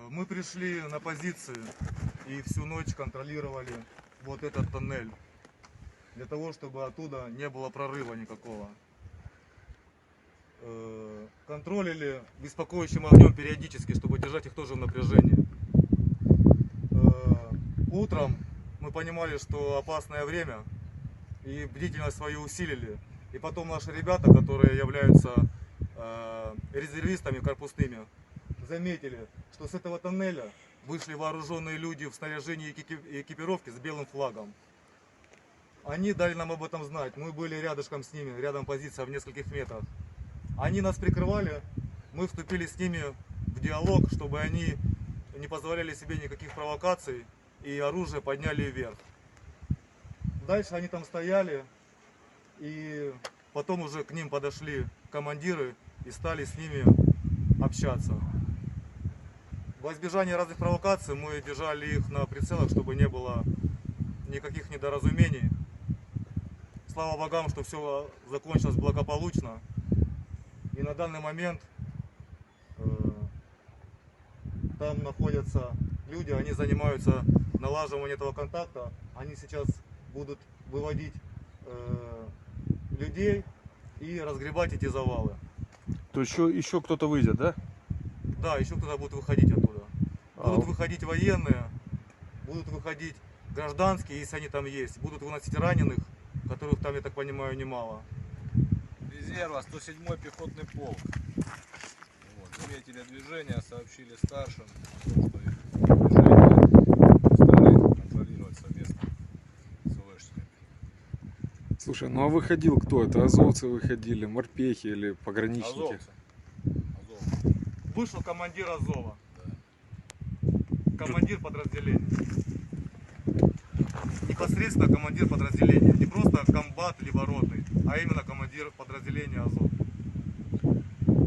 Мы пришли на позиции и всю ночь контролировали вот этот тоннель, для того, чтобы оттуда не было прорыва никакого. Контролили беспокоящим огнем периодически, чтобы держать их тоже в напряжении. Утром мы понимали, что опасное время, и бдительность свою усилили. И потом наши ребята, которые являются резервистами корпусными, заметили, что с этого тоннеля вышли вооруженные люди в снаряжении и экипировке с белым флагом. Они дали нам об этом знать. Мы были рядышком с ними, рядом позиция в нескольких метрах. Они нас прикрывали, мы вступили с ними в диалог, чтобы они не позволяли себе никаких провокаций и оружие подняли вверх. Дальше они там стояли, и потом уже к ним подошли командиры и стали с ними общаться. Во избежание разных провокаций мы держали их на прицелах, чтобы не было никаких недоразумений. Слава богам, что все закончилось благополучно. И на данный момент там находятся люди, они занимаются налаживанием этого контакта. Они сейчас будут выводить людей и разгребать эти завалы. То еще кто-то выйдет, да? Да, еще кто-то будет выходить оттуда. Будут выходить военные, будут выходить гражданские, если они там есть. Будут выносить раненых, которых там, я так понимаю, немало. Резерва 107-й пехотный полк. Вот, заметили движение, сообщили старшим, что движение стали контролировать совместно с ОВшниками. Слушай, ну а выходил кто? Это азовцы выходили, морпехи или пограничники? Азовцы. Азовцы. Вышел командир Азова. Командир подразделения. Непосредственно командир подразделения. Не просто комбат либо ротный, а именно командир подразделения Азов.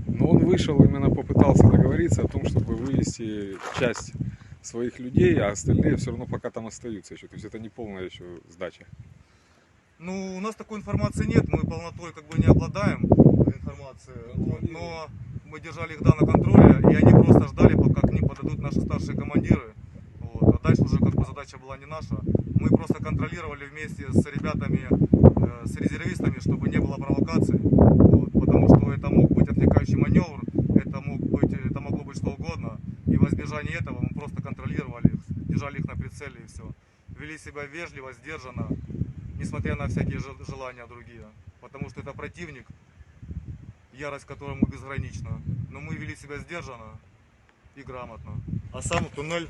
Но он вышел, именно попытался договориться о том, чтобы вывести часть своих людей, а остальные все равно пока там остаются еще. То есть это не полная еще сдача. Ну, у нас такой информации нет, мы полнотой как бы не обладаем информацией, но мы держали их, да, на контроле, и они просто ждали, пока к ним подойдут наши старшие командиры. Вот. А дальше уже как бы задача была не наша. Мы просто контролировали вместе с ребятами, с резервистами, чтобы не было провокаций. Вот. Потому что это мог быть отвлекающий маневр, это могло быть что угодно. И во избежание этого мы просто контролировали их, держали их на прицеле и все. Вели себя вежливо, сдержанно, несмотря на всякие желания другие. Потому что это противник, ярость которому безгранична. Но мы вели себя сдержанно и грамотно. А сам туннель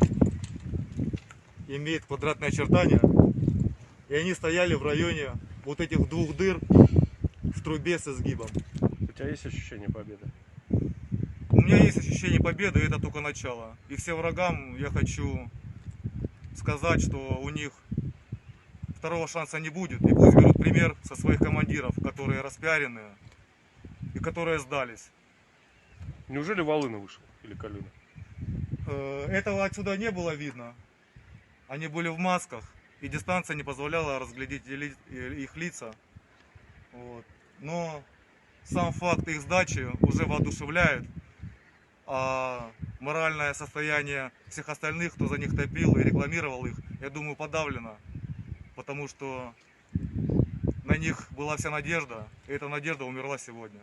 имеет квадратные очертания. И они стояли в районе вот этих двух дыр в трубе с изгибом. У тебя есть ощущение победы? У меня есть ощущение победы, и это только начало. И всем врагам я хочу сказать, что у них второго шанса не будет. И пусть берут пример со своих командиров, которые распиаренные и которые сдались. Неужели Волына вышел? Или Калина? Этого отсюда не было видно. Они были в масках, и дистанция не позволяла разглядеть их лица. Вот. Но сам факт их сдачи уже воодушевляет, а моральное состояние всех остальных, кто за них топил и рекламировал их, я думаю, подавлено. Потому что на них была вся надежда, и эта надежда умерла сегодня.